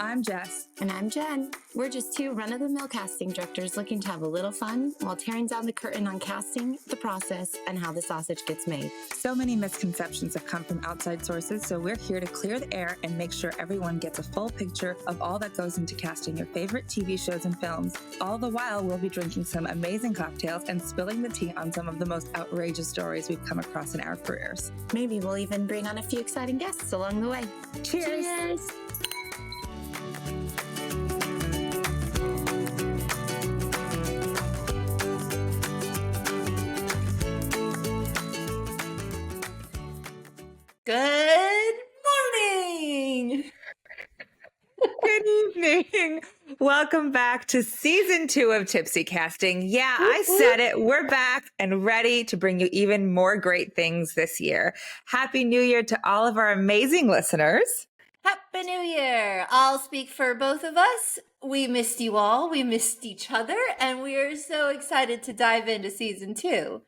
I'm Jess. And I'm Jen. We're just two run-of-the-mill casting directors looking to have a little fun while tearing down the curtain on casting, the process, and how the sausage gets made. So many misconceptions have come from outside sources, so we're here to clear the air and make sure everyone gets a full picture of all that goes into casting your favorite TV shows and films. All the while, we'll be drinking some amazing cocktails and spilling the tea on some of the most outrageous stories we've come across in our careers. Maybe we'll even bring on a few exciting guests along the way. Cheers! Cheers. Good morning. Good evening. Welcome back to season 2 of Tipsy Casting. Yeah, I said it. We're back and ready to bring you even more great things this year. Happy New Year to all of our amazing listeners. Happy New Year. I'll speak for both of us. We missed you all. We missed each other. And we are so excited to dive into season 2.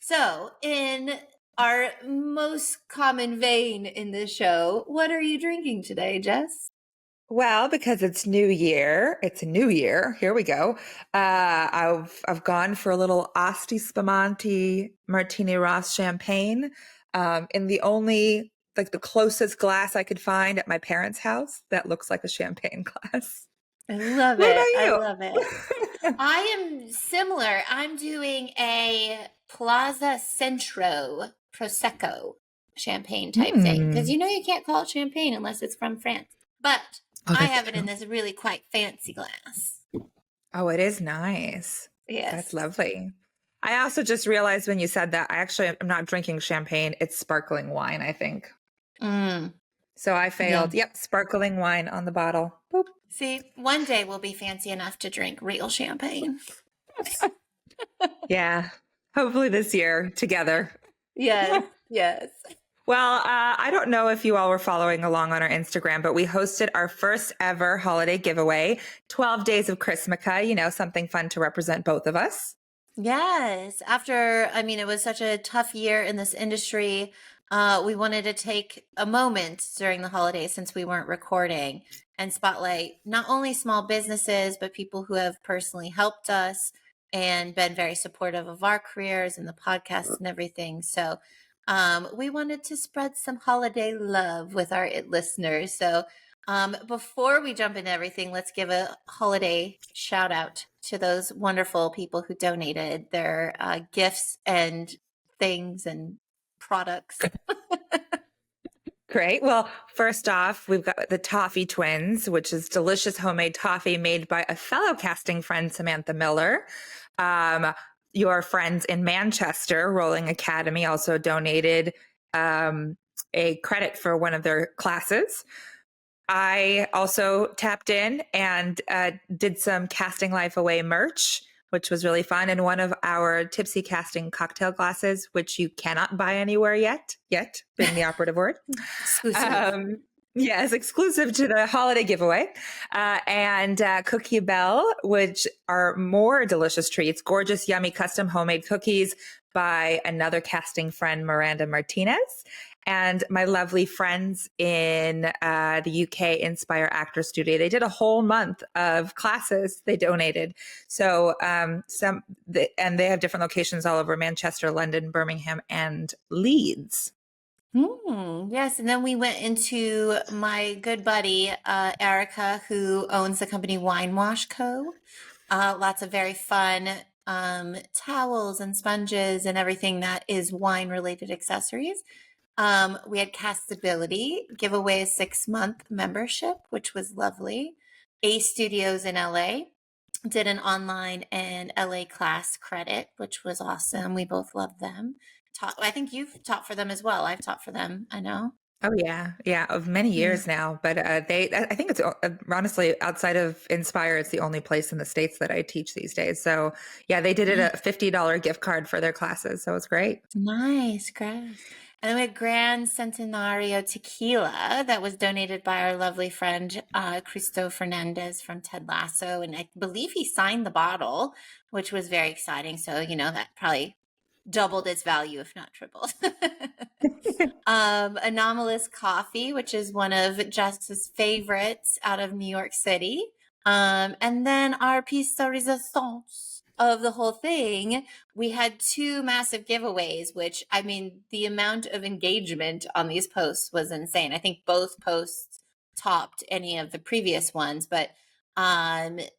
So, in our most common vein in this show, what are you drinking today, Jess? Well, because it's New Year, it's a new year. Here we go. I've gone for a little Asti Spumante Martini Ross champagne in the only, like the closest glass I could find at my parents' house that looks like a champagne glass. I love What it. about you? I love it. I am similar. I'm doing a Plaza Centro Prosecco champagne type thing. Because you can't call it champagne unless it's from France. But I have it in this really quite fancy glass. Oh, it is nice. Yes. That's lovely. I also just realized when you said that, I'm not drinking champagne. It's sparkling wine, I think. So I failed. Yeah. Yep, sparkling wine on the bottle. Boop. See, one day we'll be fancy enough to drink real champagne. Yeah, hopefully this year together. Yes, yes. Well, I don't know if you all were following along on our Instagram, but we hosted our first ever holiday giveaway, 12 Days of Chrismukkah, something fun to represent both of us. Yes. It was such a tough year in this industry. We wanted to take a moment during the holidays since we weren't recording and spotlight not only small businesses, but people who have personally helped us and been very supportive of our careers and the podcast and everything. So we wanted to spread some holiday love with our listeners. So before we jump into everything, let's give a holiday shout out to those wonderful people who donated their gifts and things and products. Great. Well, first off, we've got the Toffee Twins, which is delicious homemade toffee made by a fellow casting friend, Samantha Miller. Your friends in Manchester, Rolling Academy, also donated a credit for one of their classes. I also tapped in and did some Casting Life Away merch, which was really fun. And one of our Tipsy casting cocktail glasses, which you cannot buy anywhere yet being the operative word. Exclusive. Yes, exclusive to the holiday giveaway. And Cookie Belle, which are more delicious treats, gorgeous, yummy, custom homemade cookies by another casting friend, Miranda Martinez. And my lovely friends in the UK Inspire Actor Studio. They did a whole month of classes they donated. So and they have different locations all over Manchester, London, Birmingham, and Leeds. Yes. And then we went into my good buddy, Erica, who owns the company Wine Wash Co. Lots of very fun towels and sponges and everything that is wine related accessories. We had Castability give away a 6-month membership, which was lovely. A Studios in LA did an online and LA class credit, which was awesome. We both loved them. I think you've taught for them as well. I've taught for them. I know. Oh yeah, of many years now. But I think it's honestly outside of Inspire, it's the only place in the States that I teach these days. So yeah, they did it a $50 gift card for their classes, so it's great. Nice, great. And then we had Gran Centenario Tequila that was donated by our lovely friend Cristo Fernandez from Ted Lasso, and I believe he signed the bottle, which was very exciting. So that probably doubled its value, if not tripled. Anomalous Coffee, which is one of Jess's favorites out of New York City. And then our piece de resistance of the whole thing, we had 2 massive giveaways, which, I mean, the amount of engagement on these posts was insane. I think both posts topped any of the previous ones, but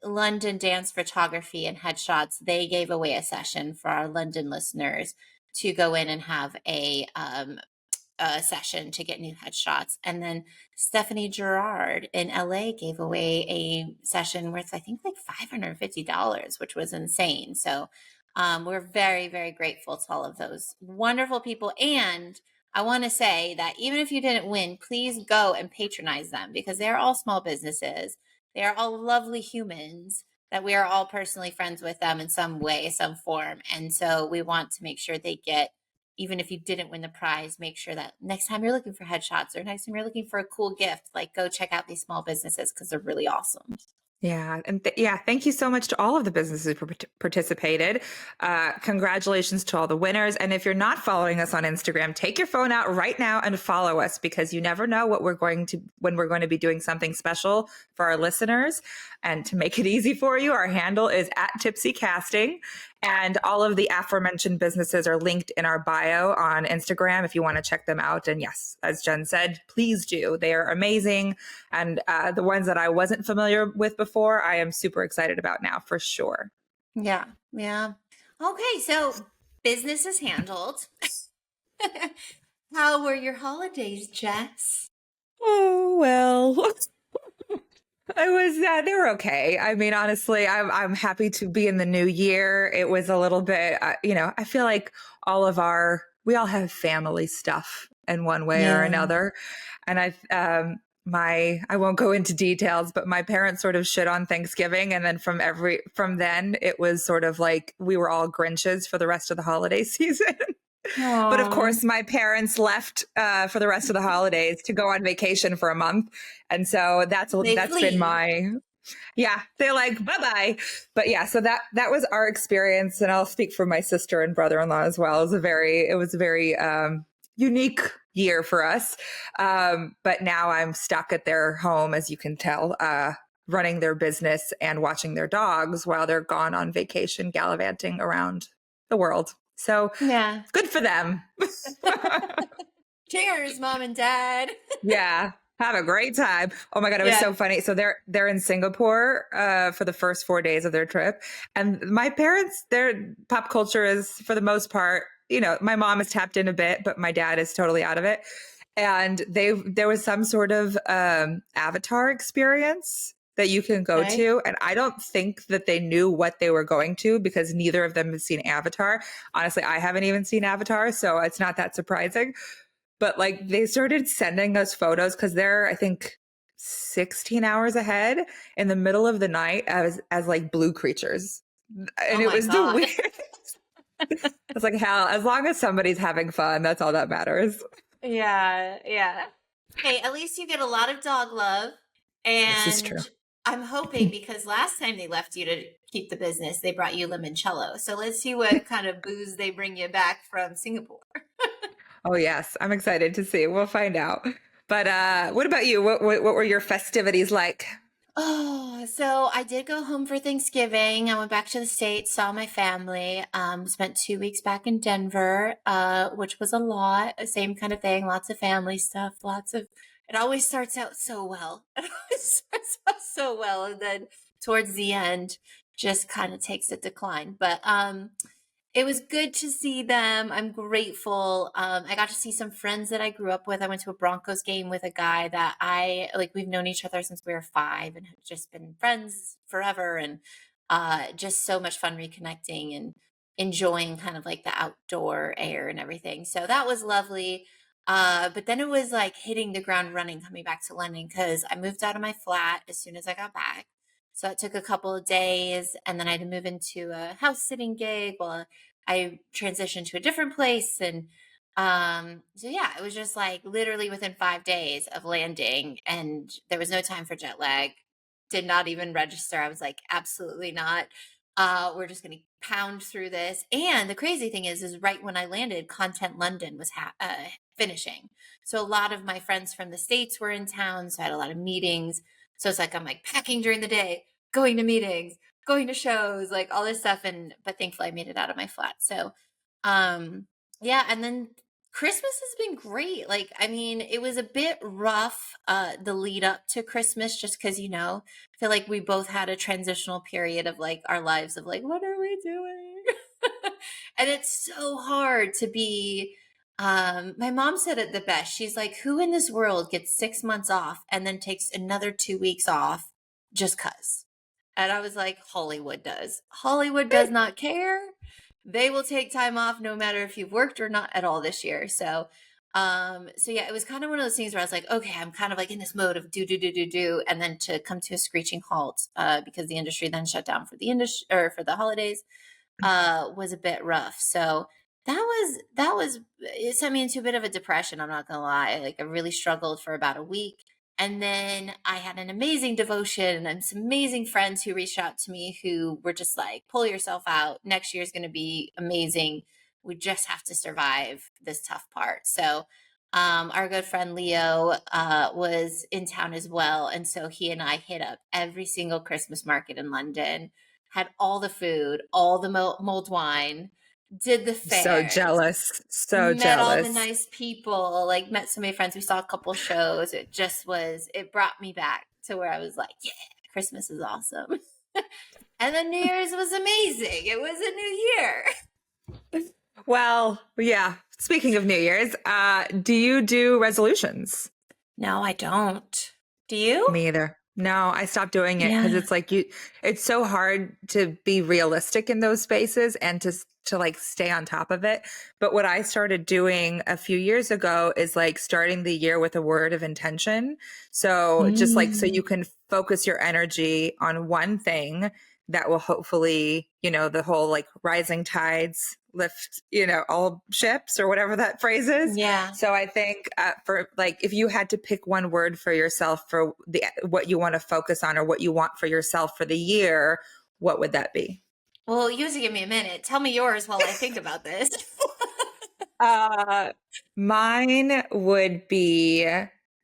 London Dance Photography and Headshots, they gave away a session for our London listeners to go in and have a session to get new headshots. And then Stephanie Girard in LA gave away a session worth, I think, like $550, which was insane. So we're very, very grateful to all of those wonderful people. And I want to say that even if you didn't win, please go and patronize them, because they're all small businesses. They are all lovely humans that we are all personally friends with them in some way, some form. And so we want to make sure they get, even if you didn't win the prize, make sure that next time you're looking for headshots or next time you're looking for a cool gift, like, go check out these small businesses because they're really awesome. Yeah. And thank you so much to all of the businesses who participated. Congratulations to all the winners. And if you're not following us on Instagram, take your phone out right now and follow us, because you never know when we're going to be doing something special for our listeners. And to make it easy for you, our handle is @Tipsy Casting. And all of the aforementioned businesses are linked in our bio on Instagram if you want to check them out. And yes, as Jen said, please do. They are amazing. And the ones that I wasn't familiar with before, I am super excited about now for sure. Yeah. Yeah. Okay. So business is handled. How were your holidays, Jess? Oh, well. They were okay. I mean, honestly, I'm happy to be in the new year. It was a little bit, I feel like we all have family stuff in one way or another. And I won't go into details, but my parents sort of shit on Thanksgiving. And then from then it was sort of like we were all Grinches for the rest of the holiday season. But of course, my parents left for the rest of the holidays to go on vacation for a month. And so that's been they're like, bye-bye. But yeah, so that was our experience. And I'll speak for my sister and brother-in-law as well. It was a very unique year for us. But now I'm stuck at their home, as you can tell, running their business and watching their dogs while they're gone on vacation, gallivanting around the world. So yeah, good for them. Cheers, Mom and Dad. Yeah. Have a great time. Oh my God. It was so funny. So they're in Singapore for the first 4 days of their trip. And my parents, their pop culture is, for the most part, my mom is tapped in a bit, but my dad is totally out of it. And there was some sort of Avatar experience that you can go to. And I don't think that they knew what they were going to, because neither of them have seen Avatar. Honestly, I haven't even seen Avatar, so it's not that surprising. But like, they started sending us photos because they're, I think, 16 hours ahead in the middle of the night as like blue creatures. And it was the weirdest. It's like, hell, as long as somebody's having fun, that's all that matters. Yeah. Hey, at least you get a lot of dog love. And this is true. I'm hoping, because last time they left you to keep the business, they brought you limoncello. So let's see what kind of booze they bring you back from Singapore. Oh, yes. I'm excited to see. We'll find out. But what about you? What were your festivities like? Oh, so I did go home for Thanksgiving. I went back to the States, saw my family, spent 2 weeks back in Denver, which was a lot. Same kind of thing. Lots of family stuff. It always starts out so well. And then towards the end, just kind of takes a decline. But it was good to see them. I'm grateful. I got to see some friends that I grew up with. I went to a Broncos game with a guy that we've known each other since we were 5 and have just been friends forever. And just so much fun reconnecting and enjoying kind of like the outdoor air and everything. So that was lovely. But then it was like hitting the ground running coming back to London, because I moved out of my flat as soon as I got back. So it took a couple of days, and then I had to move into a house sitting gig while I transitioned to a different place. And it was just like literally within 5 days of landing, and there was no time for jet lag. Did not even register. I was like, absolutely not. We're just going to pound through this. And the crazy thing is right when I landed, Content London was finishing. So a lot of my friends from the States were in town. So I had a lot of meetings. So it's like, I'm like packing during the day, going to meetings, going to shows, like all this stuff. But thankfully I made it out of my flat. So, yeah. And then Christmas has been great. Like, I mean, it was a bit rough, the lead up to Christmas, just because, I feel like we both had a transitional period of like our lives of like, what are we doing? And it's so hard to be, my mom said it the best. She's like, who in this world gets 6 months off and then takes another 2 weeks off just cause? And I was like, Hollywood does. Hollywood does not care. They will take time off no matter if you've worked or not at all this year. So yeah, it was kind of one of those things where I was like, okay, I'm kind of like in this mode of do, and then to come to a screeching halt, because the industry then shut down for the industry or for the holidays, was a bit rough. So it sent me into a bit of a depression. I'm not gonna lie. Like I really struggled for about a week. And then I had an amazing devotion and some amazing friends who reached out to me who were just like, pull yourself out. Next year is going to be amazing. We just have to survive this tough part. So our good friend Leo was in town as well. And so he and I hit up every single Christmas market in London, had all the food, all the mulled wine, did the fairs. So jealous. So met jealous. all the nice people, like met so many friends. We saw a couple shows. It brought me back to where I was like, yeah, Christmas is awesome. And then New Year's was amazing. It was a new year. Well, yeah. Speaking of New Year's, do you do resolutions? No, I don't. Do you? Me either. No, I stopped doing it because it's like it's so hard to be realistic in those spaces and to like stay on top of it. But what I started doing a few years ago is like starting the year with a word of intention. So just like, so you can focus your energy on one thing that will hopefully, the whole like rising tides lift, all ships or whatever that phrase is. Yeah. So I think for like, if you had to pick one word for yourself for what you want to focus on or what you want for yourself for the year, what would that be? Well, you have to give me a minute. Tell me yours while I think about this. Mine would be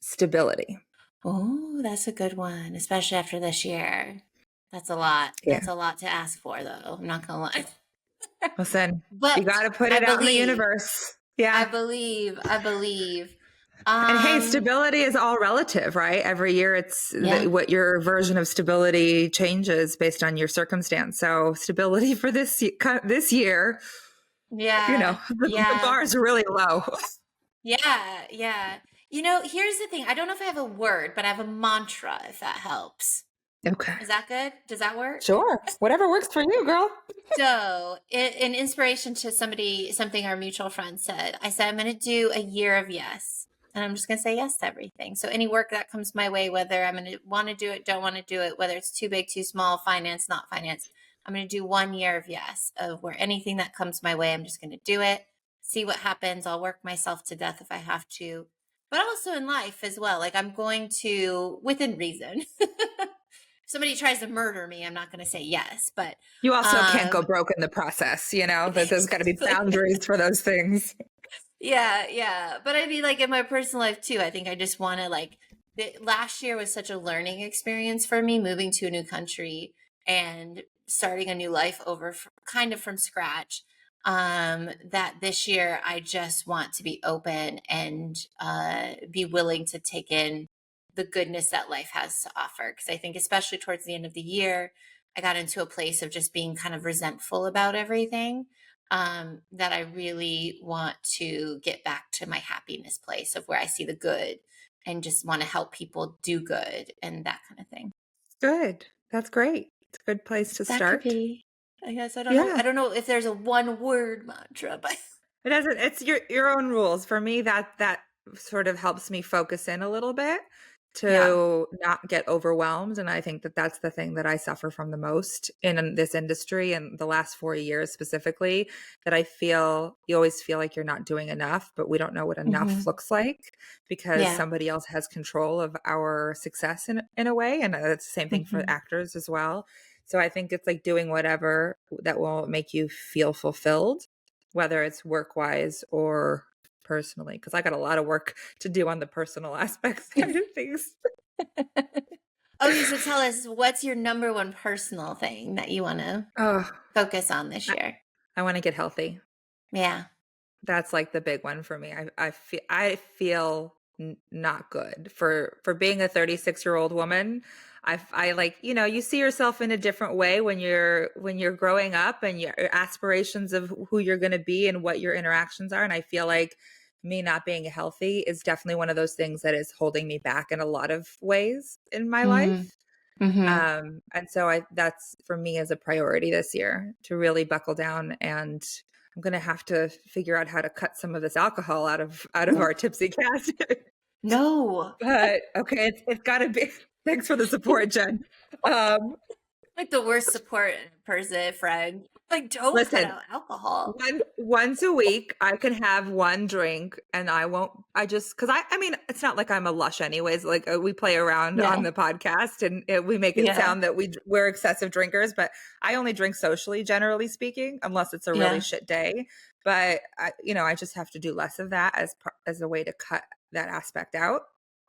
stability. Oh, that's a good one, especially after this year. That's a lot. Yeah. That's a lot to ask for, though. I'm not gonna lie. Listen, But you got to put it out in the universe. Yeah. I believe. And hey, stability is all relative, right? Every year it's what your version of stability changes based on your circumstance. So stability for this year, the bar is really low. Yeah. Here's the thing. I don't know if I have a word, but I have a mantra, if that helps. Okay. Is that good? Does that work? Sure. Whatever works for you, girl. So in inspiration to something our mutual friend said, I said, I'm going to do a year of yes. And I'm just going to say yes to everything. So any work that comes my way, whether I'm going to want to do it, don't want to do it, whether it's too big, too small, finance, not finance, I'm going to do 1 year of yes, of where anything that comes my way, I'm just going to do it, see what happens. I'll work myself to death if I have to, but also in life as well. Like I'm going to, within reason. If somebody tries to murder me, I'm not going to say yes, but you also can't go broke in the process, that there's got to be boundaries for those things. Yeah. But I mean, like in my personal life too, I think I just want to last year was such a learning experience for me, moving to a new country and starting a new life over kind of from scratch. That this year I just want to be open and be willing to take in the goodness that life has to offer. Because I think especially towards the end of the year, I got into a place of just being kind of resentful about everything, that I really want to get back to my happiness place of where I see the good and just want to help people do good and that kind of thing. Good. That's great. It's a good place to start. Could be. I guess I don't know if there's a one word mantra, but it doesn't. It's your own rules. For me, that sort of helps me focus in a little bit to not get overwhelmed. And I think that that's the thing that I suffer from the most in this industry and the last 4 years specifically, that I feel you always feel like you're not doing enough, but we don't know what enough looks like because somebody else has control of our success in a way. And it's the same thing for actors as well. So I think it's like doing whatever that will make you feel fulfilled, whether it's work wise or personally, because I got a lot of work to do on the personal aspect side of things. Okay, so tell us, what's your number one personal thing that you want to Oh, focus on this year? I want to get healthy. Yeah. That's like the big one for me. I feel not good for being a 36-year-old woman. I like, you see yourself in a different way when you're growing up, and your aspirations of who you're going to be and what your interactions are. And I feel like me not being healthy is definitely one of those things that is holding me back in a lot of ways in my Mm-hmm. life. Mm-hmm. And so that's for me as a priority this year, to really buckle down, and I'm going to have to figure out how to cut some of this alcohol out of our Tipsy cast. No. But okay, it's got to be. Thanks for the support, Jen. Um, Like the worst support person, friend. Like, don't cut Listen, out alcohol. once a week I can have one drink, and I just, because I mean, it's not like I'm a lush anyways. Like, we play around Yeah. on the podcast, and we make it Yeah. sound that we're excessive drinkers, but I only drink socially, generally speaking, unless it's a really Yeah. shit day. But I just have to do less of that as a way to cut that aspect out,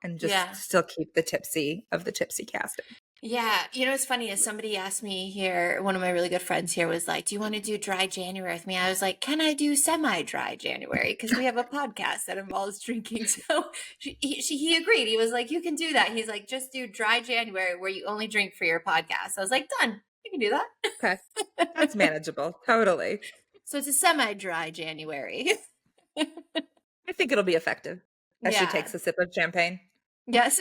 and just Yeah. still keep the tipsy casting. Yeah. It's funny, as somebody asked me here, one of my really good friends here was like, do you want to do dry January with me? I was like, can I do semi-dry January? Because we have a podcast that involves drinking. So he agreed. He was like, you can do that. He's like, just do dry January where you only drink for your podcast. I was like, done. You can do that. Okay, that's manageable. Totally. So it's a semi-dry January. I think it'll be effective as she Yeah. takes a sip of champagne. Yes.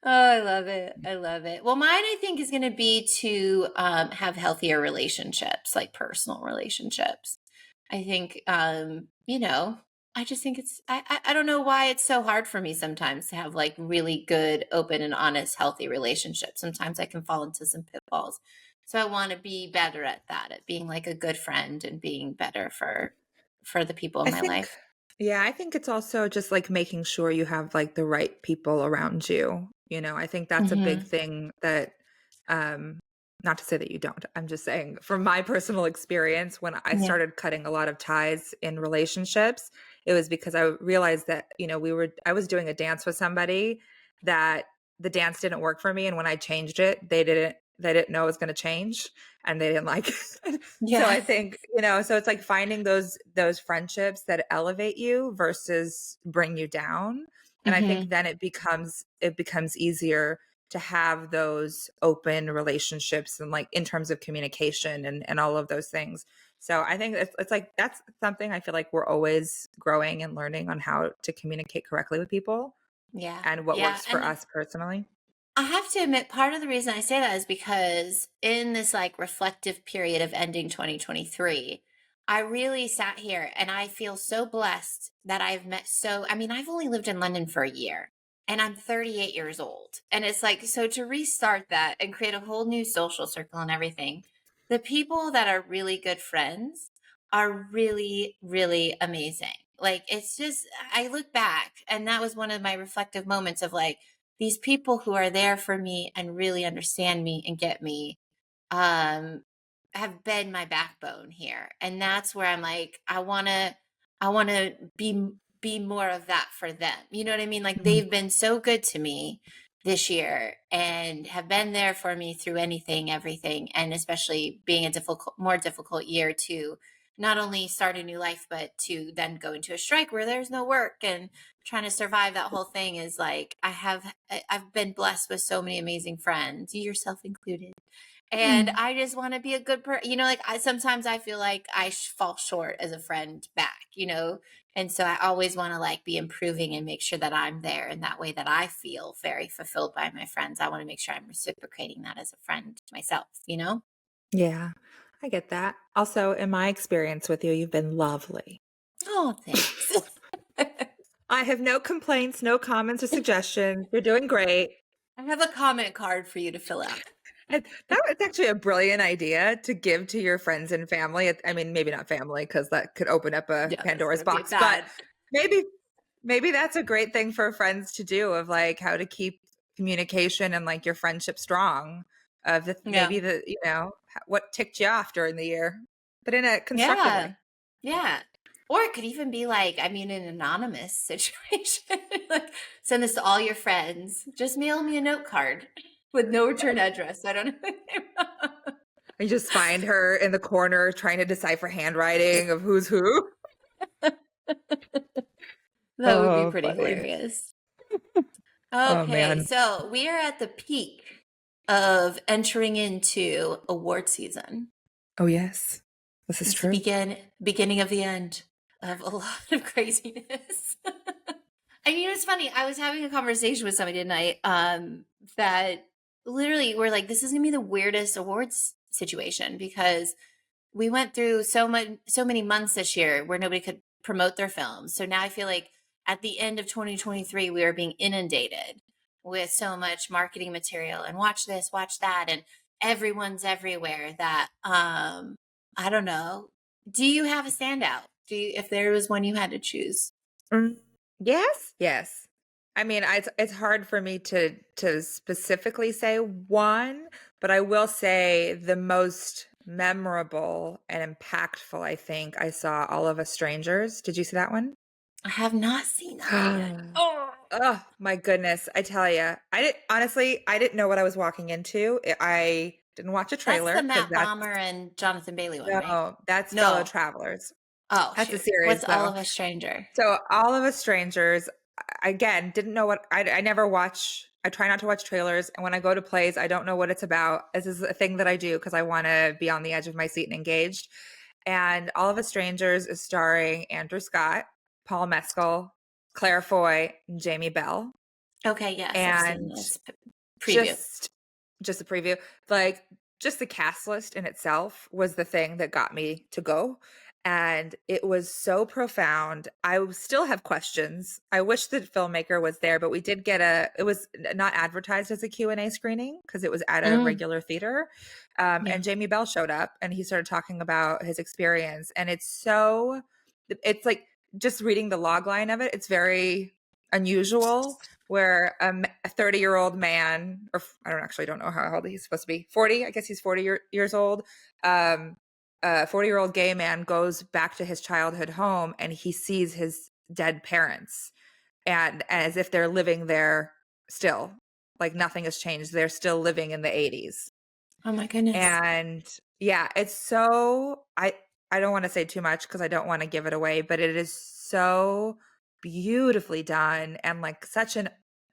Oh, I love it. I love it. Well, mine, I think, is going to be to have healthier relationships, like personal relationships. I think, I just think I don't know why it's so hard for me sometimes to have like really good, open and honest, healthy relationships. Sometimes I can fall into some pitfalls. So I want to be better at that, at being like a good friend and being better for the people in my life. Yeah, I think it's also just like making sure you have like the right people around you. I think that's a big thing that, not to say that you don't, I'm just saying from my personal experience, when I started cutting a lot of ties in relationships, it was because I realized that, I was doing a dance with somebody that the dance didn't work for me. And when I changed it, they didn't know it was going to change, and they didn't like it. Yeah. So I think, so it's like finding those friendships that elevate you versus bring you down. And I think then it becomes easier to have those open relationships, and like in terms of communication and all of those things. So I think it's like, that's something I feel like we're always growing and learning on how to communicate correctly with people. Yeah. And what Yeah. works for us personally. I have to admit, part of the reason I say that is because in this like reflective period of ending 2023, I really sat here and I feel so blessed that I've I've only lived in London for a year and I'm 38 years old. And it's like, so to restart that and create a whole new social circle and everything, the people that are really good friends are really, really amazing. Like, it's just, I look back and that was one of my reflective moments of like, these people who are there for me and really understand me and get me, have been my backbone here. And that's where I'm like, I want to be more of that for them. You know what I mean? Like, they've been so good to me this year and have been there for me through anything, everything. And especially being a more difficult year to not only start a new life, but to then go into a strike where there's no work and trying to survive that whole thing is like, I've been blessed with so many amazing friends, you yourself included. And I just want to be a good person. Like sometimes I feel like I fall short as a friend back, and so I always want to like be improving and make sure that I'm there in that way that I feel very fulfilled by my friends. I want to make sure I'm reciprocating that as a friend myself, Yeah, I get that. Also, in my experience with you, you've been lovely. Oh, thanks. I have no complaints, no comments or suggestions. You're doing great. I have a comment card for you to fill out. That was actually a brilliant idea to give to your friends and family. I mean, maybe not family, because that could open up a Pandora's box, but maybe that's a great thing for friends to do, of like how to keep communication and like your friendship strong. of Yeah. maybe what ticked you off during the year, but in a constructive Yeah. way. Yeah. Or it could even be like, I mean, an anonymous situation. Like, send this to all your friends. Just mail me a note card with no return address. I don't know. You just find her in the corner trying to decipher handwriting of who's who. That would be Oh, pretty funny. hilarious. Oh Okay, man. so we are at the peak of entering into award season. Oh yes, this is It's the true. beginning of the end of a lot of craziness. And it's funny. I was having a conversation with somebody tonight that literally we're like, this is gonna be the weirdest awards situation because we went through so many months this year where nobody could promote their films. So now I feel like at the end of 2023, we are being inundated with so much marketing material and watch this, watch that, and everyone's everywhere that I don't know. Do you have a standout? If there was one you had to choose? Yes. I mean, it's hard for me to specifically say one, but I will say the most memorable and impactful. I think I saw All of Us Strangers. Did you see that one? I have not seen that one yet. Oh my goodness! I tell you, I didn't know what I was walking into. I didn't watch a That's trailer the because Matt Bomber and Jonathan Bailey one, right? no, that's Fellow No. Travelers. Oh, That's a shoot. series What's All though. of Us Stranger? So All of Us Strangers, again, didn't know what I never watch. I try not to watch trailers, and when I go to plays, I don't know what it's about. This is a thing that I do because I want to be on the edge of my seat and engaged. And All of Us Strangers is starring Andrew Scott, Paul Mescal, Claire Foy, and Jamie Bell. Okay, yes, I've seen And this preview. just a preview, like just the cast list in itself was the thing that got me to go, and it was so profound. Still have questions. I wish the filmmaker was there, but we did get it was not advertised as a Q&A screening because it was at a regular theater. Yeah. And Jamie Bell showed up and he started talking about his experience, and it's like just reading the log line of it, it's very unusual where a 30-year-old man, or I don't know how old he's supposed to be, 40, I guess he's 40 years old, a 40-year-old gay man goes back to his childhood home and he sees his dead parents, and as if they're living there still, like nothing has changed, they're still living in the 80s. Oh my goodness. And yeah, it's so I don't want to say too much because I don't want to give it away, but it is so beautifully done and like such an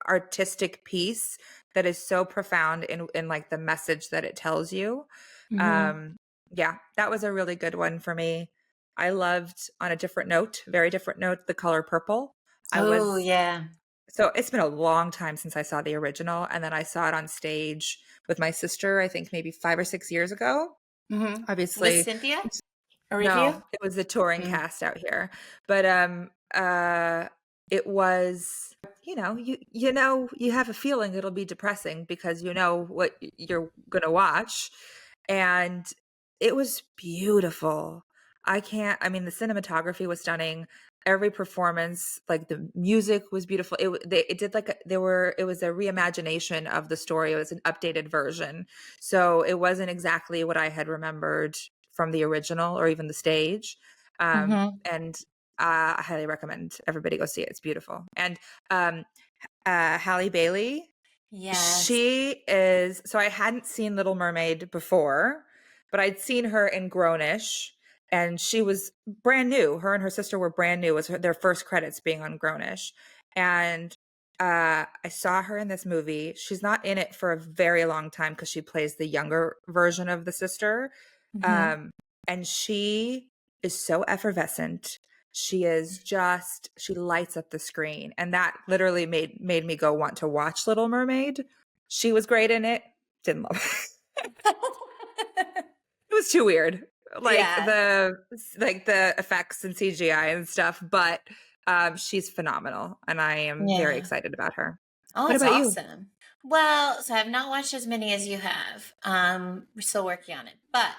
artistic piece that is so profound in like the message that it tells you. Yeah, that was a really good one for me. I loved, on a different note, very different note, The Color Purple. Yeah. So it's been a long time since I saw the original, and then I saw it on stage with my sister, I think maybe 5 or 6 years ago. With Obviously, Cynthia? A review? no, it was the touring cast out here. But it was, you have a feeling it'll be depressing because you know what you're gonna watch. And it was beautiful. I mean, the cinematography was stunning. Every performance, like the music was beautiful. It did like it was a reimagination of the story. It was an updated version. So it wasn't exactly what I had remembered from the original or even the stage. And I highly recommend everybody go see it. It's beautiful. And Halle Bailey, Yes. she is, so I hadn't seen Little Mermaid before, but I'd seen her in Grownish, and she was brand new. Her and her sister were brand new. It was their first credits being on Grownish. And I saw her in this movie. She's not in it for a very long time because she plays the younger version of the sister. And she is so effervescent. She lights up the screen, and that literally made me go want to watch Little Mermaid. She was great in it. Didn't love it. It was too weird. Like the effects and CGI and stuff, but she's phenomenal and I am very excited about her. Oh, What that's about you? awesome. Well, so I've not watched as many as you have. We're still working on it. But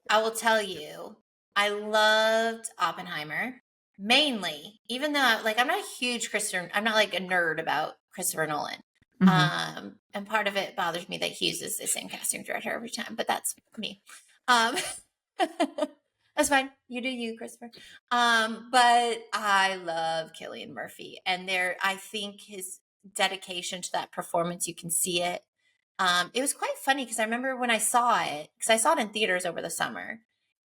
I will tell you, I loved Oppenheimer. Mainly, even though I'm not a huge I'm not like a nerd about Christopher Nolan. and part of it bothers me that he uses the same casting director every time, but that's me. Um, that's fine. You do you, Christopher. But I love Cillian Murphy, and I think his dedication to that performance, you can see it. It was quite funny because I remember when I saw it, because I saw it in theaters over the summer,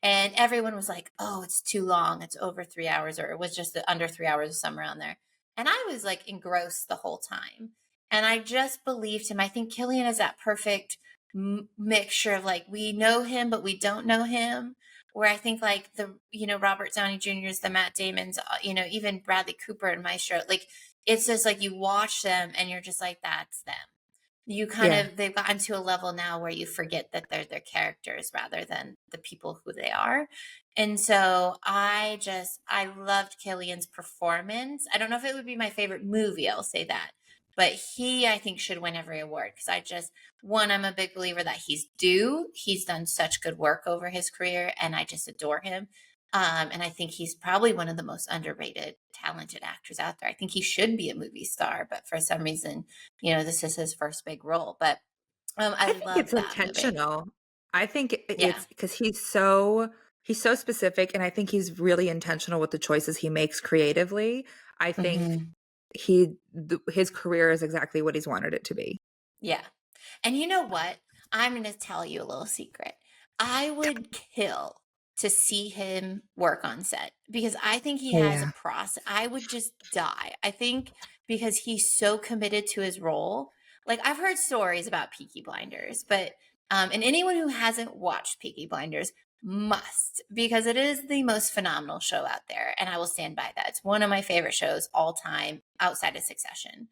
and everyone was like, "Oh, it's too long. It's over 3 hours," or it was just under 3 hours or somewhere around there. And I was like engrossed the whole time. And I just believed him. I think Cillian is that perfect mixture of like, we know him, but we don't know him. Where I think like Robert Downey Jr.'s, the Matt Damon's, even Bradley Cooper and Maestro, like, it's just like you watch them and you're just like, that's them. You they've gotten to a level now where you forget that they're their characters rather than the people who they are. And so I loved Cillian's performance. I don't know if it would be my favorite movie, I'll say that. But I think, should win every award because I'm a big believer that he's due. He's done such good work over his career, and I just adore him. And I think he's probably one of the most underrated, talented actors out there. I think he should be a movie star, but for some reason, this is his first big role. But I think love it's that movie. intentional. I think Yeah. it's because he's so specific, and I think he's really intentional with the choices he makes creatively. I think his career is exactly what he's wanted it to be. Yeah. And you know what? I'm going to tell you a little secret. I would kill to see him work on set because I think he Oh, has a yeah. process. I would just die. I think because he's so committed to his role. Like, I've heard stories about Peaky Blinders, but and anyone who hasn't watched Peaky Blinders must, because it is the most phenomenal show out there, and I will stand by that. It's one of my favorite shows all time outside of Succession.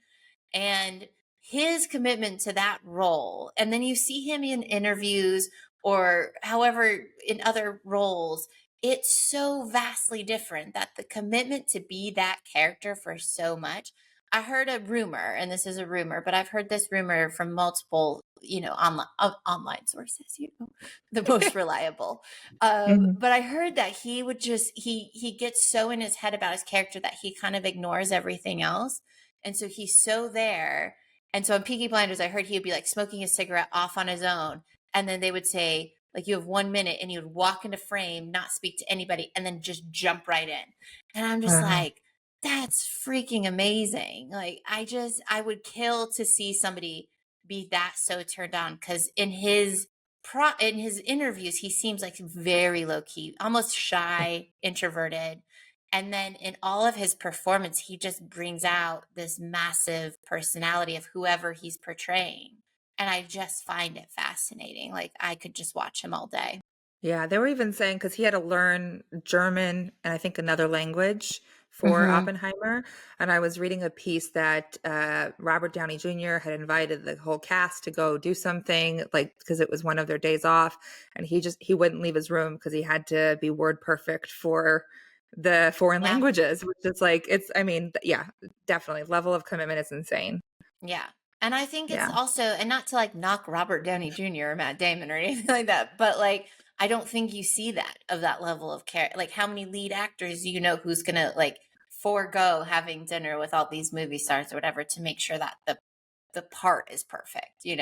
And his commitment to that role, and then you see him in interviews or however in other roles, it's so vastly different that the commitment to be that character for so much. I heard a rumor, and this is a rumor, but I've heard this rumor from multiple online sources, the most reliable. But I heard that he would he gets so in his head about his character that he kind of ignores everything else. And so he's so there. And so in Peaky Blinders, I heard he would be like smoking a cigarette off on his own. And then they would say, like, you have 1 minute, and he would walk into frame, not speak to anybody, and then just jump right in. And I'm just like, that's freaking amazing. Like, I would kill to see somebody be that so turned on. Cause in his interviews, he seems like very low key, almost shy, introverted. And then in all of his performance, he just brings out this massive personality of whoever he's portraying. And I just find it fascinating. Like, I could just watch him all day. Yeah, they were even saying because he had to learn German and I think another language for Oppenheimer. And I was reading a piece that Robert Downey Jr. had invited the whole cast to go do something, like because it was one of their days off, and he wouldn't leave his room because he had to be word perfect for the foreign languages, which is like yeah, definitely level of commitment is insane. Yeah. And I think it's also, and not to like knock Robert Downey Jr. or Matt Damon or anything like that, but like, I don't think you see that of that level of care. Like, how many lead actors do you know who's going to like forego having dinner with all these movie stars or whatever to make sure that the part is perfect, Yeah.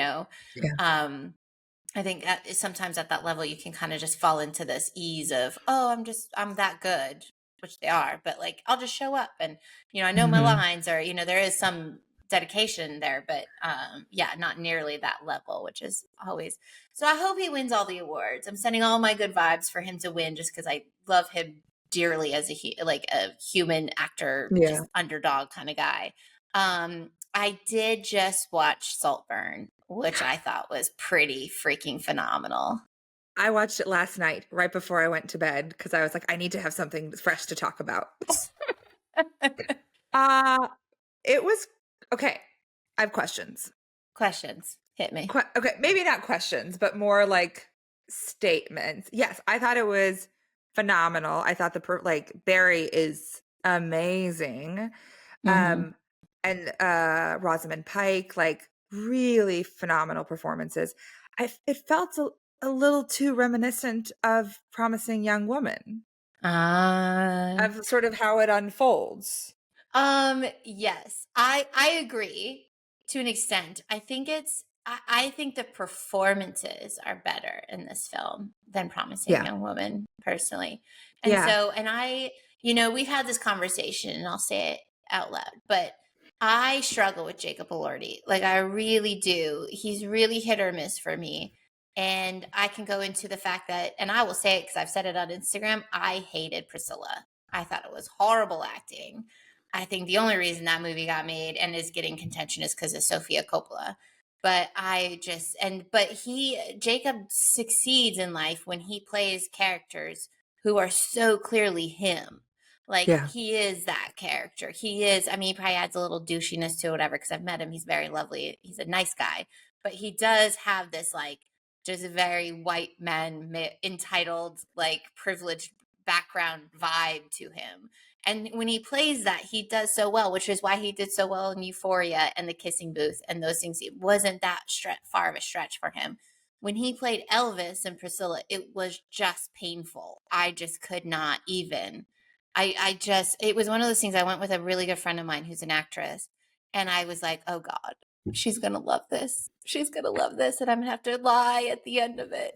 I think sometimes at that level, you can kind of just fall into this ease of, oh, I'm that good, which they are, but like, I'll just show up and, I know my lines, or, there is some dedication there, but yeah, not nearly that level, which is always. So I hope he wins all the awards. I'm sending all my good vibes for him to win, just because I love him dearly as a human actor, just underdog kind of guy. I did just watch Saltburn, which I thought was pretty freaking phenomenal. I watched it last night right before I went to bed because I was like, I need to have something fresh to talk about. It was okay. I have questions. Questions. Hit me. Okay, maybe not questions, but more like statements. Yes, I thought it was phenomenal. I thought Barry is amazing. And Rosamund Pike, like, really phenomenal performances. It felt a little too reminiscent of Promising Young Woman, of sort of how it unfolds. Yes, I agree to an extent. I think I think the performances are better in this film than Promising Young Woman, personally. And so, and we've had this conversation, and I'll say it out loud, but I struggle with Jacob Elordi. Like, I really do. He's really hit or miss for me. And I can go into the fact that, and I will say it because I've said it on Instagram, I hated Priscilla. I thought it was horrible acting. I think the only reason that movie got made and is getting contention is because of Sofia Coppola. But Jacob succeeds in life when he plays characters who are so clearly him. Like, he is that character. He is, I mean, he probably adds a little douchiness to it, whatever, because I've met him. He's very lovely. He's a nice guy. But he does have this, like, just a very white man, entitled, like, privileged background vibe to him. And when he plays that, he does so well, which is why he did so well in Euphoria and The Kissing Booth and those things. It wasn't that far of a stretch for him. When he played Elvis and Priscilla, it was just painful. I just could not even. It was one of those things. I went with a really good friend of mine who's an actress, and I was like, oh God, she's going to love this. She's going to love this, and I'm going to have to lie at the end of it.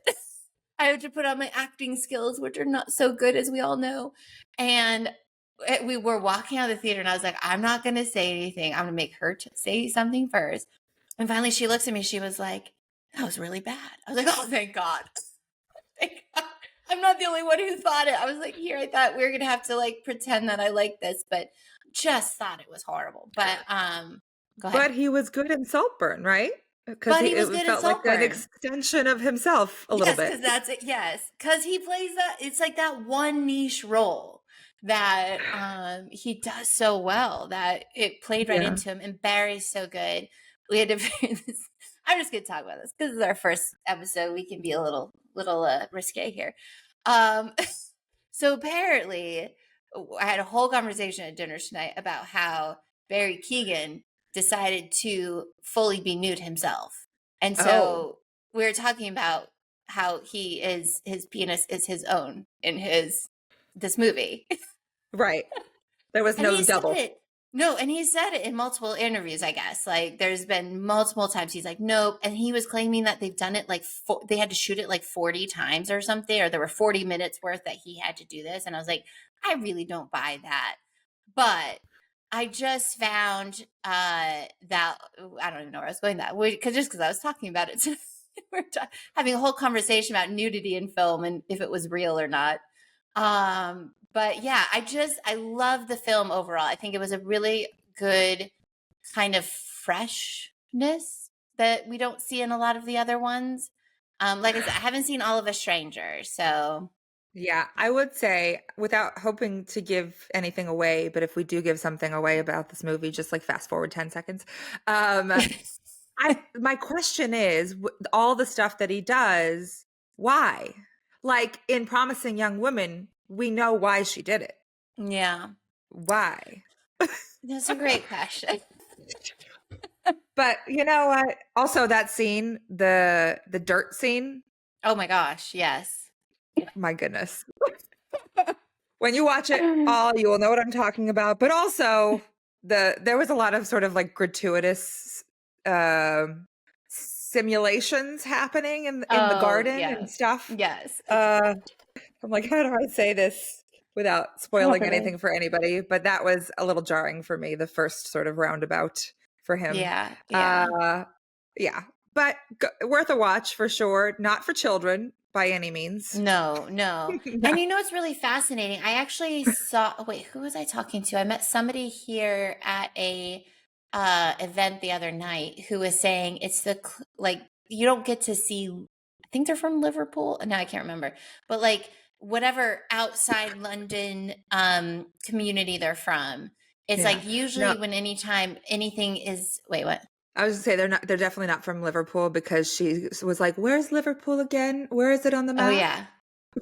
I have to put on my acting skills, which are not so good, as we all know. And we were walking out of the theater, and I was like, I'm not going to say anything. I'm going to make her say something first. And finally she looks at me. She was like, that was really bad. I was like, oh, thank God. Thank God. I'm not the only one who thought it. I was like, here, I thought we were going to have to, like, pretend that I like this, but just thought it was horrible. But go ahead. But he was good in Saltburn, right? Because it felt like an extension of himself a little bit. Because that's it. Yes, because he plays that. It's like that one niche role that he does so well that it played right into him. And Barry's so good. We had to. I'm just going to talk about this because it's our first episode. We can be a little risque here. So apparently, I had a whole conversation at dinner tonight about how Barry Keoghan decided to fully be nude himself. And so we were talking about how his penis is his own in this movie. Right. There was no double. No, and he said it in multiple interviews, I guess. Like, there's been multiple times he's like, nope. And he was claiming that they've done it like, they had to shoot it like 40 times or something, or there were 40 minutes worth that he had to do this. And I was like, I really don't buy that. But I just found that, I don't even know where I was going that way, because I was talking about it. We're having a whole conversation about nudity in film and if it was real or not. But yeah, I love the film overall. I think it was a really good kind of freshness that we don't see in a lot of the other ones. Like I said, I haven't seen All of Us Strangers, so. Yeah, I would say, without hoping to give anything away, but if we do give something away about this movie, just like fast forward 10 seconds. My question is, all the stuff that he does, why? Like in Promising Young Woman, we know why she did it. Yeah. Why? That's a great question. But you know what? Also that scene, the dirt scene. Oh my gosh, yes. My goodness. When you watch it all, you will know what I'm talking about. But also there was a lot of sort of like gratuitous simulations happening in the garden and stuff. Yes. I'm like, how do I say this without spoiling anything for anybody? But that was a little jarring for me, the first sort of roundabout for him. Yeah. But worth a watch for sure. Not for children by any means. No. And you know, it's really fascinating. I actually saw, who was I talking to? I met somebody here at a event the other night who was saying it's you don't get to see, I think they're from Liverpool. No, I can't remember. But like whatever outside London community they're from, it's like usually when anytime anything is, what? I was gonna say they're definitely not from Liverpool, because she was like, where's Liverpool again? Where is it on the map? Oh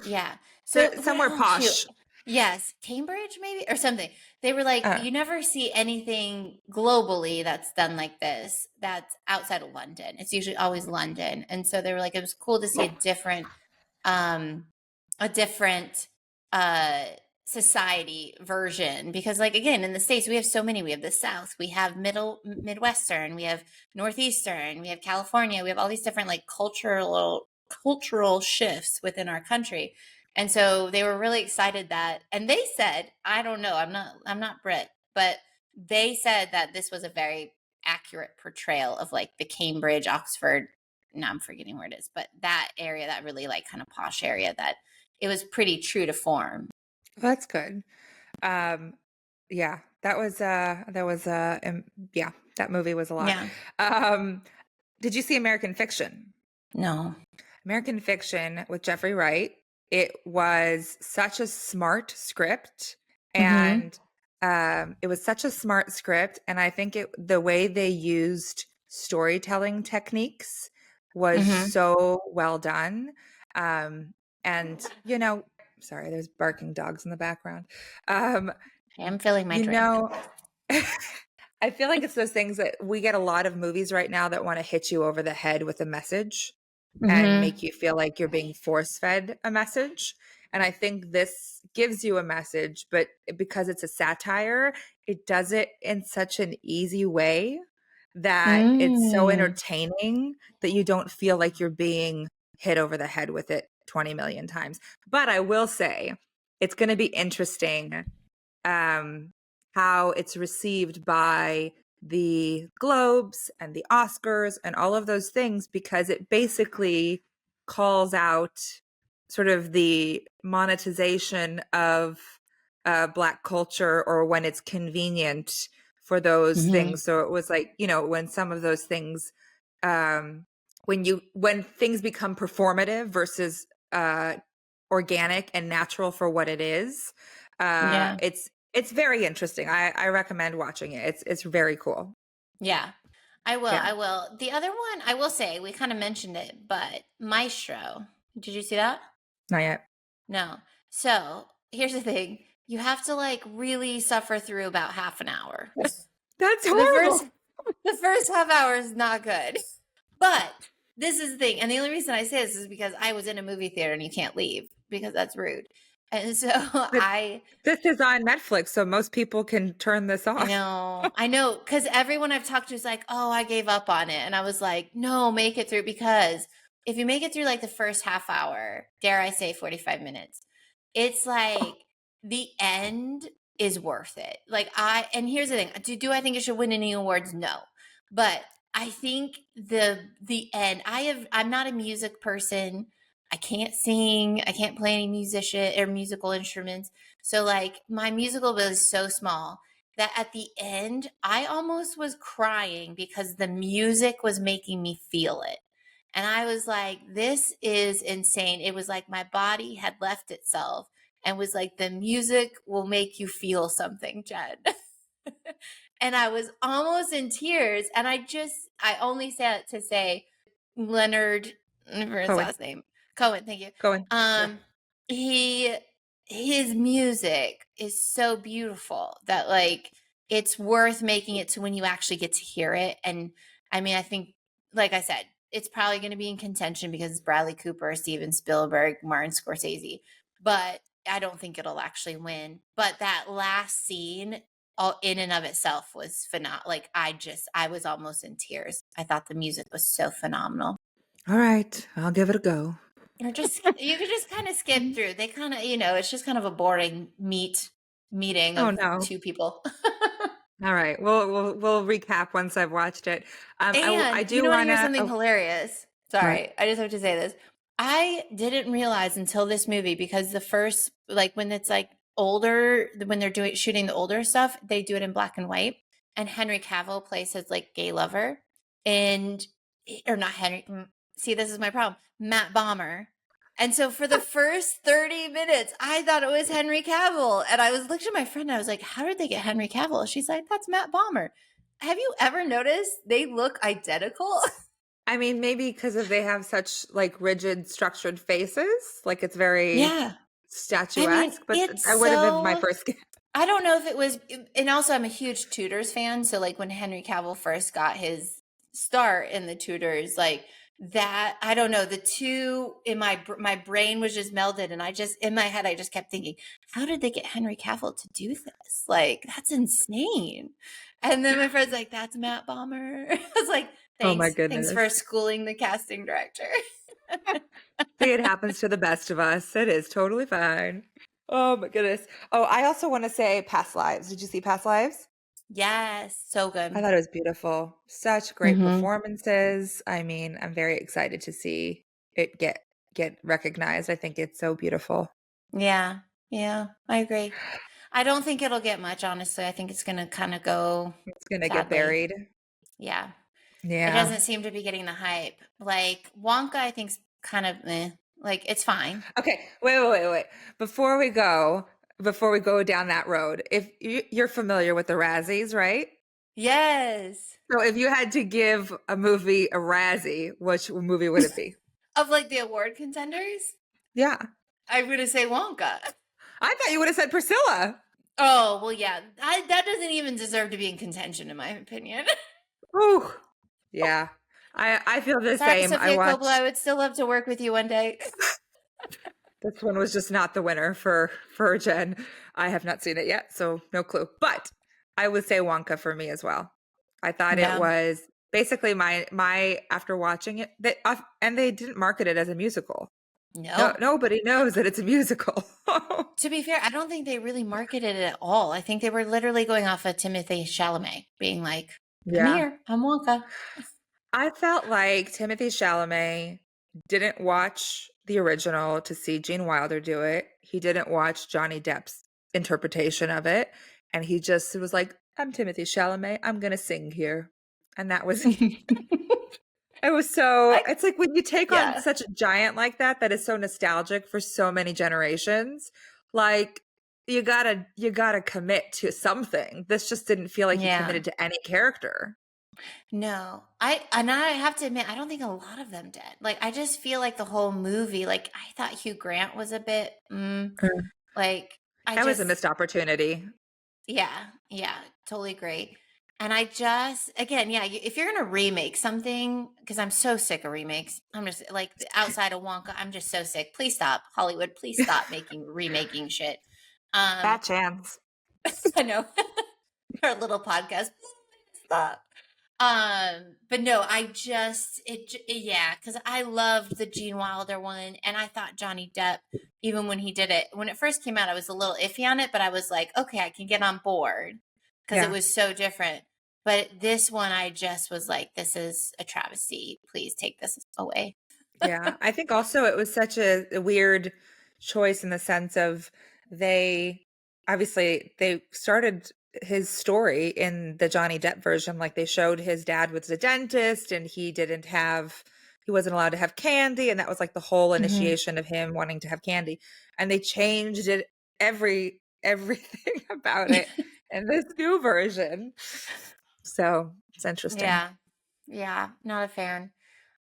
yeah. So somewhere posh. Yes, Cambridge maybe or something. They were like, you never see anything globally that's done like this that's outside of London. It's usually always London. And so they were like, it was cool to see a different society version, because like again in the States we have so many. We have the South, we have Midwestern, we have Northeastern, we have California, we have all these different like cultural shifts within our country. And so they were really excited that, and they said, I don't know, I'm not Brit, but they said that this was a very accurate portrayal of like the Cambridge, Oxford, now I'm forgetting where it is, but that area, that really like kind of posh area, that it was pretty true to form. That's good. Yeah, yeah, that movie was a lot. Yeah. Did you see American Fiction? No. American Fiction with Jeffrey Wright. It was such a smart script, Mm-hmm. and it was such a smart script, and I think the way they used storytelling techniques was Mm-hmm. so well done. And sorry, there's barking dogs in the background. I'm filling my You drink. know, I feel like it's those things that we get a lot of movies right now that want to hit you over the head with a message and Mm-hmm. make you feel like you're being force fed a message. And I think this gives you a message, but because it's a satire, it does it in such an easy way that it's so Mm. entertaining that you don't feel like you're being hit over the head with it 20 million times. But I will say it's going to be interesting how it's received by the Globes and the Oscars and all of those things, because it basically calls out sort of the monetization of Black culture, or when it's convenient for those Mm-hmm. things. So it was like, when some of those things, when things become performative versus organic and natural for what it is, Yeah. it's very interesting. I recommend watching it. It's very cool. Yeah. I will. Yeah. I will. The other one, I will say, we kind of mentioned it, but Maestro. Did you see that? Not yet. No. So here's the thing. You have to like really suffer through about half an hour. That's The horrible. first half hour is not good. But this is the thing. And the only reason I say this is because I was in a movie theater and you can't leave because that's rude. And so But this is on Netflix, so most people can turn this off. I know, because everyone I've talked to is like, oh, I gave up on it. And I was like, no, make it through, because if you make it through like the first half hour, dare I say 45 minutes, it's like the end is worth it. And here's the thing, do I think it should win any awards? No. But I think the end, I'm not a music person. I can't sing. I can't play any musician or musical instruments. So like my musical bill is so small that at the end, I almost was crying because the music was making me feel it. And I was like, this is insane. It was like my body had left itself and was like, the music will make you feel something, Jen. And I was almost in tears. And I only said it to say Leonard, for his Cohen. last name, Cohen, thank you. Cohen. Yeah. His music is so beautiful that like it's worth making it to when you actually get to hear it. And I mean, I think, like I said, it's probably going to be in contention because it's Bradley Cooper, Steven Spielberg, Martin Scorsese, but I don't think it'll actually win. But that last scene, all in and of itself, was phenomenal. Like I was almost in tears. I thought the music was so phenomenal. All right, I'll give it a go. Or you could just kind of skip through. They kind of, it's just kind of a boring meeting Oh of no. two people. All right. We'll recap once I've watched it. I And do you know, want to want hear to. something Oh, hilarious? what? Sorry, I just have to say this. I didn't realize until this movie, because the first, like when it's like older, when they're shooting the older stuff, they do it in black and white. And Henry Cavill plays his like gay lover, or not Henry. See, this is my problem. Matt Bomber. And so for the first 30 minutes, I thought it was Henry Cavill. And I was looking at my friend and I was like, how did they get Henry Cavill? She's like, that's Matt Bomber. Have you ever noticed they look identical? I mean, maybe because they have such like rigid, structured faces. Like it's very Yeah. I mean, statuesque. But it's that would have been my so. first guess. I don't know if it was. And also, I'm a huge Tudors fan. So, like, when Henry Cavill first got his start in the Tudors, like, that I don't know, the two in my brain was just melded, and I just in my head I just kept thinking, how did they get Henry Cavill to do this? Like, that's insane. And then my friend's like, that's Matt Bomber. I was like, Oh my thanks for goodness. schooling the casting director. See, it happens to the best of us. It is totally fine. Oh my goodness. Oh, I also want to say Past Lives. Did you see Past Lives? Yes, so I good. thought it was beautiful. Such great Mm-hmm. performances. I mean, I'm very excited to see it get recognized. I think it's so beautiful. Yeah, yeah, I agree. I don't think it'll get much, honestly. I think it's gonna kind of go It's gonna get sadly. buried. Yeah. It Yeah. doesn't seem to be getting the hype. Like Wonka, I think's kind of meh. Like it's fine. Okay. Wait. Before we go down that road, if you're familiar with the Razzies, right? Yes. So if you had to give a movie a Razzie, which movie would it be? Of like the award contenders, Yeah. I'm gonna say Wonka. I thought you would have said Priscilla. Oh well, yeah. That doesn't even deserve to be in contention, in my opinion. Ooh. Yeah. I feel the Sorry, same. I Sophia Coppola. I watched would still love to work with you one day. this one was just not the winner for Jen. I have not seen it yet, so no clue. But I would say Wonka for me as well. I thought it Yeah. was basically my after watching it and they didn't market it as a musical. No, No. nobody knows that it's a musical. To be fair, I don't think they really marketed it at all. I think they were literally going off of Timothy Chalamet being like, "I'm Yeah. here. I'm Wonka." I felt like Timothy Chalamet didn't watch the original to see Gene Wilder do it. He didn't watch Johnny Depp's interpretation of it. And he just was like, I'm Timothy Chalamet. I'm going to sing here. And that was it. It was so, I it's like when you take on yeah. such a giant like that is so nostalgic for so many generations, like you gotta commit to something. This just didn't feel like he Yeah. committed to any character. No. I have to admit, I don't think a lot of them did. Like I just feel like the whole movie, like I thought Hugh Grant was a bit like I That was a just missed opportunity. yeah, totally agree. And I just again, yeah, if you're gonna remake something, because I'm so sick of remakes, I'm just like outside of Wonka, I'm just so sick. Please stop, Hollywood. Please stop remaking shit. Um, Fat chance. I know our little podcast. Stop. But no, I just yeah, because I loved the Gene Wilder one, and I thought Johnny Depp, even when he did it, when it first came out, I was a little iffy on it, but I was like, okay, I can get on board because it Yeah. was so different. But this one, I just was like, this is a travesty. Please take this away. Yeah. I think also it was such a weird choice in the sense of they obviously they started his story in the Johnny Depp version. Like they showed his dad was a dentist and he wasn't allowed to have candy. And that was like the whole initiation of him wanting to have candy. And they changed it everything about it in this new version. So it's interesting. Yeah, yeah, not a fan.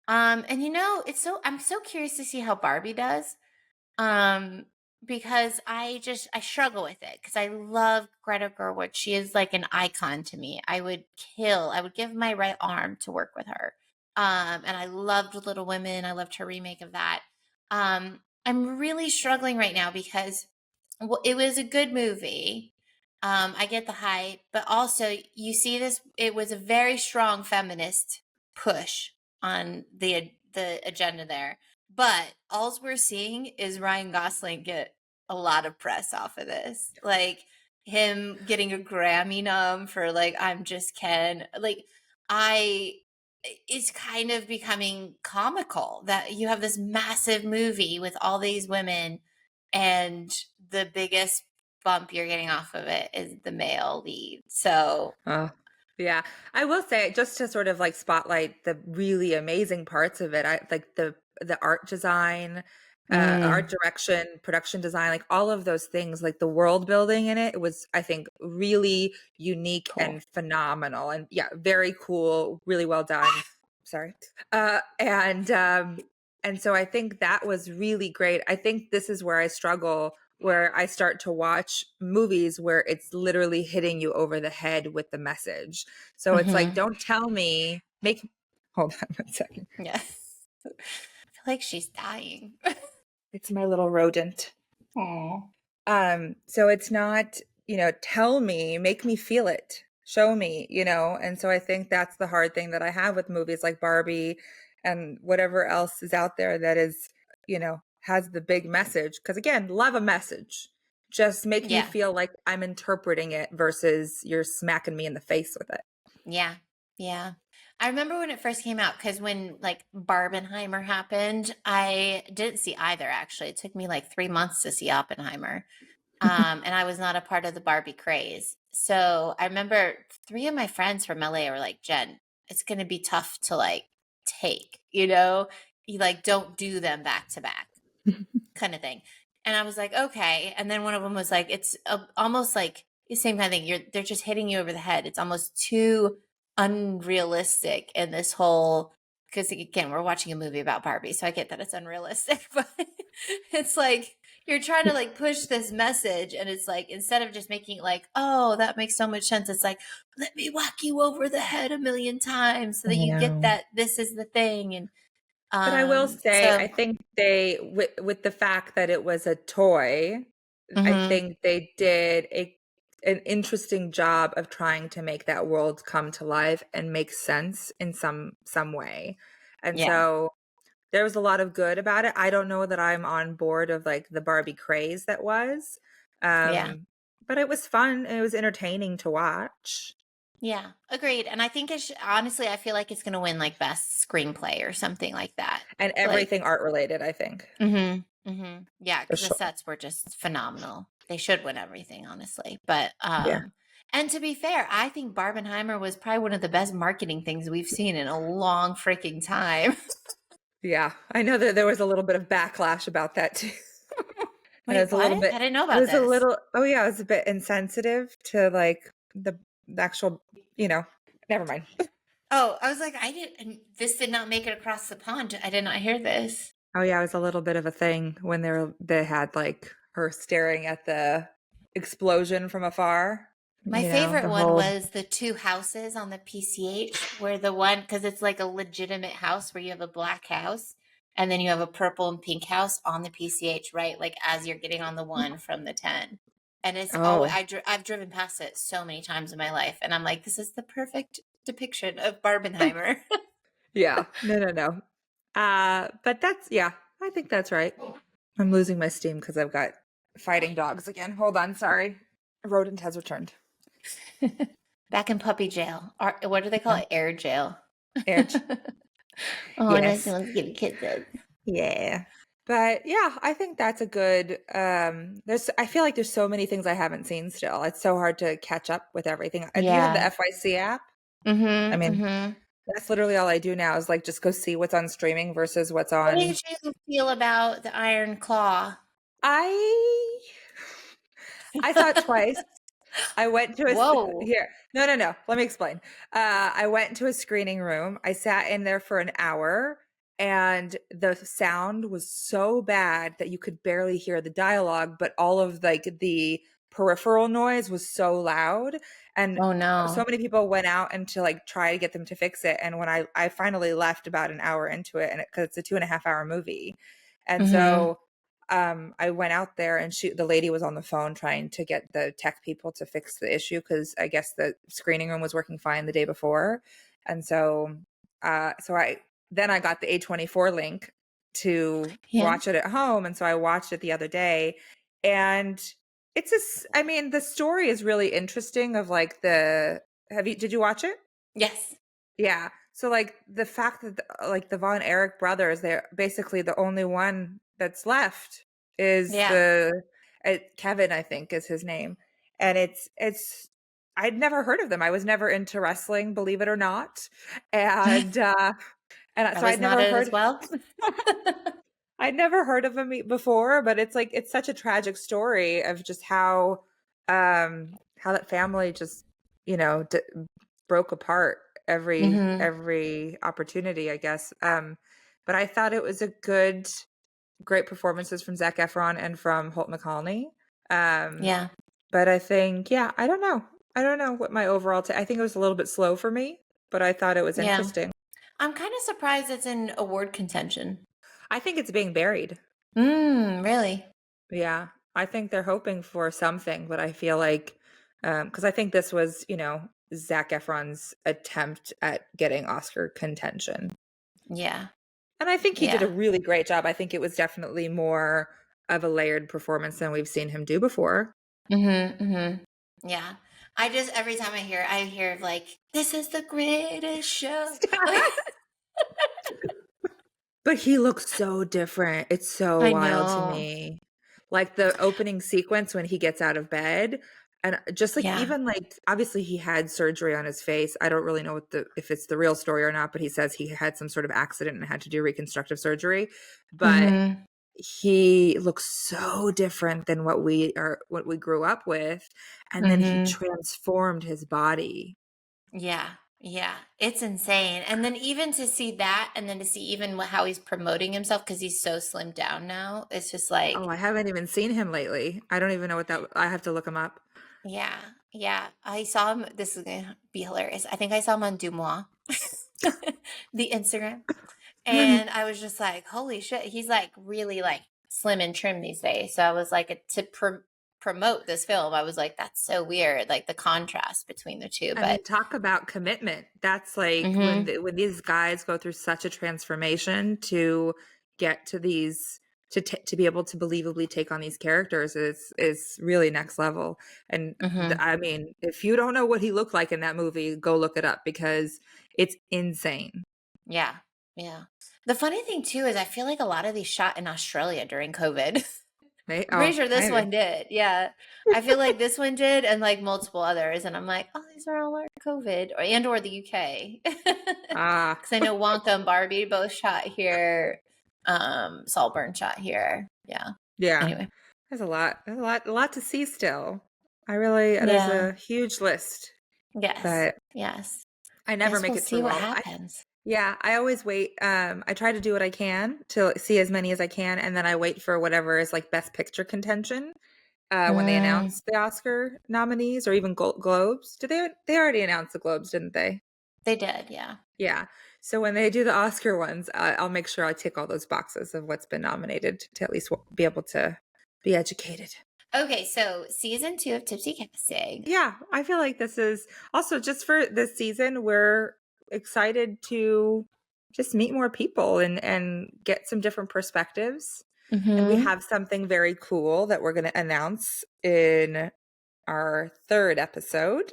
And I'm so curious to see how Barbie does. Um, because I struggle with it because I love Greta Gerwig. She is like an icon to me. I would give my right arm to work with her. And I loved Little Women. I loved her remake of that. I'm really struggling right now because it was a good movie. I get the hype, but also you see this. It was a very strong feminist push on the agenda there. But all we're seeing is Ryan Gosling get a lot of press off of this. Like him getting a Grammy nom for like I'm Just Ken. Like I it's kind of becoming comical that you have this massive movie with all these women and the biggest bump you're getting off of it is the male lead. So Oh, yeah. I will say, just to sort of like spotlight the really amazing parts of it, I like the art design, art direction, production design, like all of those things, like the world building in it, it was, I think, really unique cool. and phenomenal. And yeah, very cool, really well done. Sorry. And so I think that was really great. I think this is where I struggle, where I start to watch movies where it's literally hitting you over the head with the message. So it's like, don't tell me, hold on one second. Yeah. I feel like she's dying. It's my little rodent. Aw. So it's not, tell me, make me feel it, show me, and so I think that's the hard thing that I have with movies like Barbie and whatever else is out there that is, has the big message. Because again, love a message. Just make me Yeah. feel like I'm interpreting it versus you're smacking me in the face with it. Yeah. Yeah. I remember when it first came out because when like Barbenheimer happened, I didn't see either actually. It took me like 3 months to see Oppenheimer. And I was not a part of the Barbie craze. So I remember 3 of my friends from LA were like, Jen, it's going to be tough to like take, you like don't do them back to back kind of thing. And I was like, okay. And then one of them was like, it's almost like the same kind of thing. They're just hitting you over the head. It's almost too unrealistic in this whole, because again, we're watching a movie about Barbie. So I get that it's unrealistic, but it's like, you're trying to like push this message. And it's like, instead of just making it like, oh, that makes so much sense. It's like, let me whack you over the head 1,000,000 times so that I you get know. that this is the thing. And But I will say, so I think they, with the fact that it was a toy, I mhm. think they did an interesting job of trying to make that world come to life and make sense in some way. And Yeah. so there was a lot of good about it. I don't know that I'm on board of like the Barbie craze that was. Yeah. But it was fun. It was entertaining to watch. Yeah, agreed. And I think honestly, I feel like it's going to win like best screenplay or something like that. And Like, everything art related, I think. Yeah, For because the sure. sets were just phenomenal. They should win everything, honestly. But, Yeah. and to be fair, I think Barbenheimer was probably one of the best marketing things we've seen in a long freaking time. Yeah. I know that there was a little bit of backlash about that too. And it Wait, was a little what? bit, I didn't know it about was a this. little, oh yeah, it was a bit insensitive to like the actual, never mind. Oh, I was like, this did not make it across the pond. I did not hear this. Oh yeah, it was a little bit of a thing when they had like her staring at the explosion from afar. My favorite The one whole was the two houses on the PCH, where the one, because it's like a legitimate house where you have a black house and then you have a purple and pink house on the PCH, right? Like as you're getting on the one from the 10. And it's always, oh I've driven past it so many times in my life. And I'm like, this is the perfect depiction of Barbenheimer. yeah, no. But yeah, I think that's right. I'm losing my steam because I've got fighting dogs again. Hold on, sorry. A rodent has returned. Back in puppy jail. Or, what do they call it? Air jail. Edge. Oh, Yes. no one's getting kisses. Yeah. But yeah, I think that's a good I feel like there's so many things I haven't seen still. It's so hard to catch up with everything. Do you have the Yeah. FYC app? I Mm-hmm. mean, Mm-hmm. that's literally all I do now is like just go see what's on streaming versus what's How on. did you feel about the Iron Claw? I I saw it twice. I went to Whoa. here. No. Let me explain. I went to a screening room. I sat in there for an hour, and the sound was so bad that you could barely hear the dialogue, but all of like the peripheral noise was so loud. And Oh so no. many people went out and to like try to get them to fix it. And when I finally left about an hour into it, and because it's a 2.5 hour movie, and Mm-hmm. so I went out there and the lady was on the phone trying to get the tech people to fix the issue because I guess the screening room was working fine the day before. And so, I got the A24 link to Yeah. watch it at home. And so I watched it the other day, and I mean, the story is really interesting of like did you watch it? Yes. Yeah. So like the fact that like the Von Erich brothers, they're basically the only one that's left is Yeah. Kevin, I think is his name. And it's I'd never heard of them. I was never into wrestling, believe it or not. And I so was not it as well. I'd never heard of him before, but it's like it's such a tragic story of just how that family just broke apart Mm-hmm. every opportunity, I guess. But I thought it was great performances from Zac Efron and from Holt McCallany. Yeah. But I think, yeah, I don't know what my overall I think it was a little bit slow for me, but I thought it was Yeah. interesting. I'm kind of surprised it's in award contention. I think it's being buried. Really? Yeah. I think they're hoping for something, but I feel like, because I think this was, Zac Efron's attempt at getting Oscar contention. Yeah. And I think he did a Yeah. really great job. I think it was definitely more of a layered performance than we've seen him do before. Yeah. I just, every time I hear like, this is the greatest show. But he looks so different. It's so I wild to know. me. Like the opening sequence when he gets out of bed, and just like Yeah. even like obviously he had surgery on his face. I don't really know if it's the real story or not, but he says he had some sort of accident and had to do reconstructive surgery. But he looks so different than what we grew up with, and then he transformed his body. Yeah. Yeah. It's insane. And then even to see that and then to see even how he's promoting himself because he's so slimmed down now, it's just like, Oh, I haven't even seen him lately. I don't even know what that. I have to look him up. yeah. Yeah. I saw him. This is going to be hilarious. I think I saw him on Dumois, the Instagram. And I was just like, holy shit. He's like really like slim and trim these days. So I was like, to promote this film, I was like, that's so weird. Like the contrast between the two. I But mean, talk about commitment. That's like when these guys go through such a transformation to get to these to be able to believably take on these characters is really next level. And I mean, if you don't know what he looked like in that movie, go look it up because it's insane. yeah. Yeah. The funny thing too is I feel like a lot of these shot in Australia during COVID. I'm pretty sure this one did. Yeah. I feel like this one did and like multiple others. And I'm like, oh, these are all our COVID or the UK. Because I know Wonka and Barbie both shot here. Saltburn shot here. Yeah. Yeah. Anyway. There's a lot to see still. There's a huge list. Yes. But yes. I never make we'll it see through what all. happens. Yeah, I always wait. I try to do what I can to see as many as I can, and then I wait for whatever is like best picture contention when they announce the Oscar nominees or even Globes. Did they already announced the Globes, didn't they? They did, yeah. Yeah. So when they do the Oscar ones, I'll make sure I tick all those boxes of what's been nominated to at least be able to be educated. Okay, so season 2 of Tipsy Casting. Yeah, I feel like this is also just for this season. We're excited to just meet more people and get some different perspectives. And we have something very cool that we're going to announce in our 3rd episode.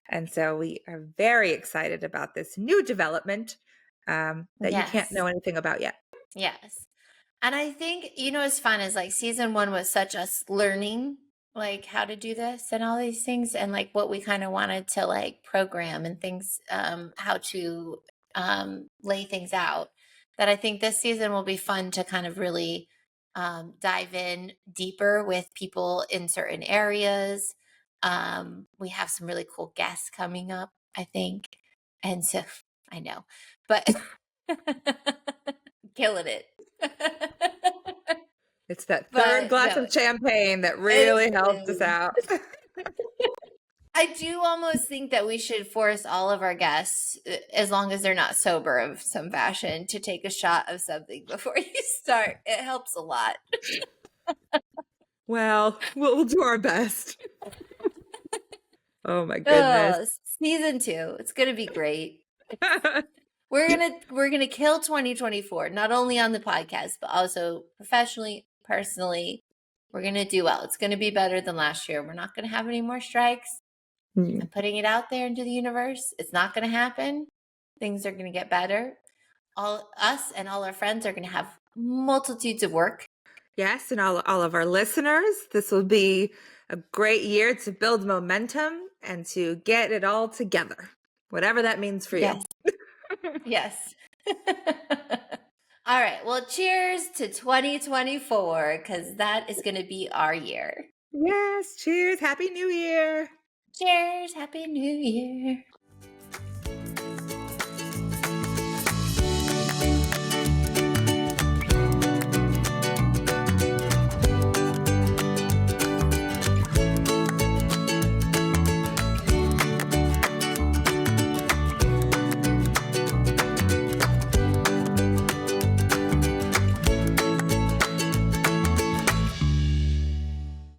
And so we are very excited about this new development that you can't know anything about yet. Yes. And I think, what's fun is like season 1 was such us learning like how to do this and all these things and like what we kind of wanted to like program and things, how to lay things out, that I think this season will be fun to kind of really dive in deeper with people in certain areas. We have some really cool guests coming up, I think. And so I know, but killing it. It's that third glass of champagne that really helped us out. I do almost think that we should force all of our guests, as long as they're not sober of some fashion, to take a shot of something before you start. It helps a lot. Well, we'll do our best. Oh my goodness. Season 2. It's going to be great. We're going to kill 2024, not only on the podcast, but also professionally, personally. We're going to do well. It's going to be better than last year. We're not going to have any more strikes. I'm putting it out there into the universe. It's not going to happen. Things are going to get better. All us and all our friends are going to have multitudes of work. Yes, and all of our listeners, this will be a great year to build momentum and to get it all together, whatever that means for you. Yes. All right. Well, cheers to 2024, because that is going to be our year. Yes. Cheers. Happy New Year. Cheers. Happy New Year.